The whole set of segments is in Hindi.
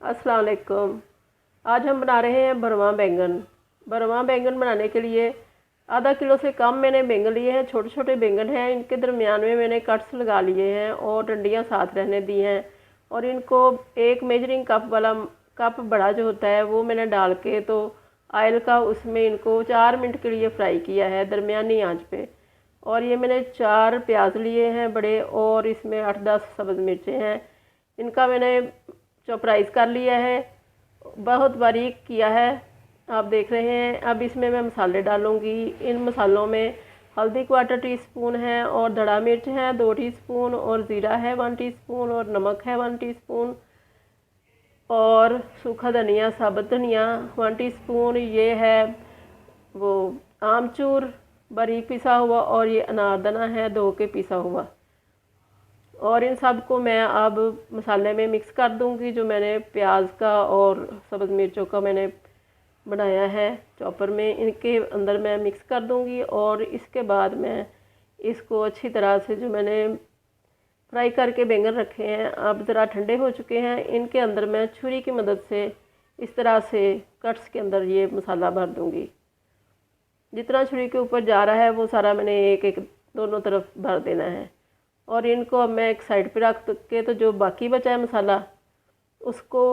अस्सलाम वालेकुम। आज हम बना रहे हैं भरवा बैंगन। भरवा बैंगन बनाने के लिए आधा किलो से कम मैंने बैंगन लिए हैं। छोटे छोटे बैंगन हैं, इनके दरमियान में मैंने कट्स लगा लिए हैं और डंडियाँ साथ रहने दी हैं। और इनको एक मेजरिंग कप वाला कप बड़ा जो होता है वो मैंने डाल के तो ऑयल का उसमें इनको 4 मिनट के लिए फ्राई किया है दरमियानी आंच पे। और ये मैंने 4 प्याज लिए हैं बड़े, और इसमें 8-10 सब्ज़ मिर्चें हैं। इनका मैंने चॉपराइज कर लिया है, बहुत बारीक किया है, आप देख रहे हैं। अब इसमें मैं मसाले डालूँगी। इन मसालों में हल्दी क्वार्टर टीस्पून है, और धड़ा मिर्च है 2 टीस्पून, और ज़ीरा है 1 टीस्पून, और नमक है 1 टीस्पून, और सूखा धनिया साबुत धनिया 1 टीस्पून। ये है वो आमचूर बारीक पिसा हुआ, और ये अनारदाना है 2 के पिसा हुआ। और इन सब को मैं अब मसाले में मिक्स कर दूंगी। जो मैंने प्याज का और सब्ज़ मिर्चों का मैंने बनाया है चॉपर में, इनके अंदर मैं मिक्स कर दूंगी। और इसके बाद मैं इसको अच्छी तरह से, जो मैंने फ्राई करके बैंगन रखे हैं अब ज़रा ठंडे हो चुके हैं, इनके अंदर मैं छुरी की मदद से इस तरह से कट्स के अंदर ये मसाला भर दूंगी। जितना छुरी के ऊपर जा रहा है वो सारा मैंने एक एक दोनों तरफ भर देना है। और इनको अब मैं एक साइड पे रख के, तो जो बाकी बचा है मसाला उसको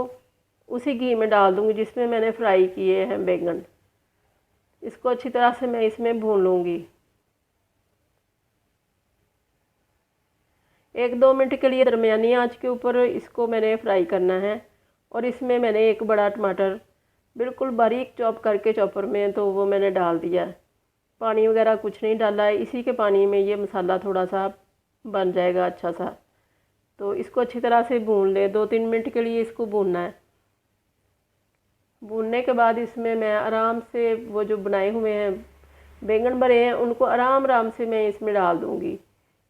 उसी घी में डाल दूंगी जिसमें मैंने फ्राई किए हैं बैंगन। इसको अच्छी तरह से मैं इसमें भून लूँगी। 1-2 मिनट के लिए दरमियानी आंच के ऊपर इसको मैंने फ्राई करना है। और इसमें मैंने एक बड़ा टमाटर बिल्कुल बारीक चॉप करके चॉपर में तो वो मैंने डाल दिया। पानी वगैरह कुछ नहीं डाला है, इसी के पानी में ये मसाला थोड़ा सा बन जाएगा अच्छा सा। तो इसको अच्छी तरह से भून ले, 2-3 मिनट के लिए इसको भूनना है। भूनने के बाद इसमें मैं आराम से वो जो बनाए हुए हैं बैंगन भरे हैं उनको आराम आराम से मैं इसमें डाल दूँगी।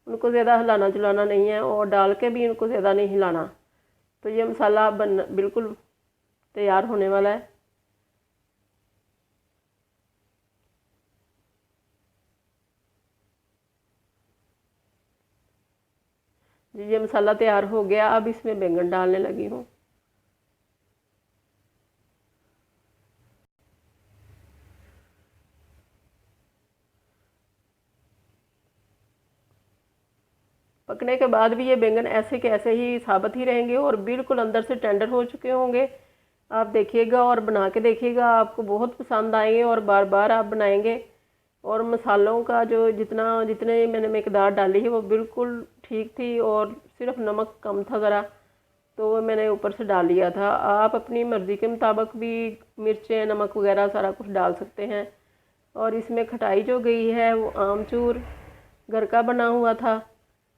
उनको ज़्यादा हिलाना जुलाना नहीं है, और डाल के भी इनको ज़्यादा नहीं हिलाना। तो ये मसाला बिल्कुल तैयार होने वाला है। ये मसाला तैयार हो गया, अब इसमें बैंगन डालने लगी हूँ। पकने के बाद भी ये बैंगन ऐसे के ऐसे ही साबुत ही रहेंगे और बिल्कुल अंदर से टेंडर हो चुके होंगे। आप देखिएगा और बना के देखिएगा, आपको बहुत पसंद आएंगे और बार बार आप बनाएंगे। और मसालों का जो जितने मैंने मकदार डाली है वो बिल्कुल ठीक थी, और सिर्फ नमक कम था ज़रा, तो वो मैंने ऊपर से डाल लिया था। आप अपनी मर्ज़ी के मुताबिक भी मिर्चें नमक वगैरह सारा कुछ डाल सकते हैं। और इसमें खटाई जो गई है वो आमचूर घर का बना हुआ था,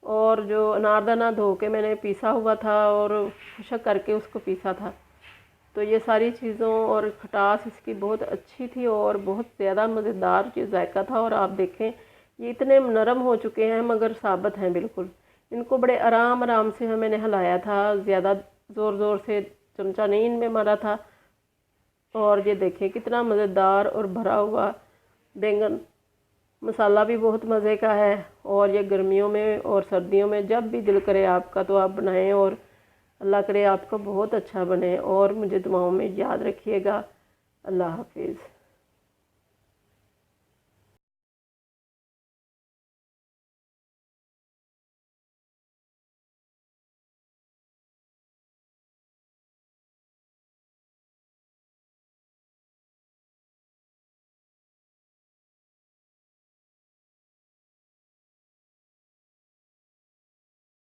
और जो अनारदाना धो के मैंने पीसा हुआ था और खुशक करके उसको पीसा था। तो ये सारी चीज़ों और खटास इसकी बहुत अच्छी थी और बहुत ज़्यादा मज़ेदार ये जायका था। और आप देखें ये इतने नरम हो चुके हैं मगर साबुत हैं बिल्कुल। इनको बड़े आराम आराम से मैंने हिलाया था, ज़्यादा ज़ोर ज़ोर से चमचा नहीं इनमें मारा था। और ये देखें कितना मज़ेदार और भरा हुआ बैंगन। मसाला भी बहुत मज़े का है, और ये गर्मियों में और सर्दियों में जब भी दिल करे आपका तो आप बनाएं, और अल्लाह करे आपका बहुत अच्छा बने। और मुझे दुआओं में याद रखिएगा। अल्लाह हाफिज़।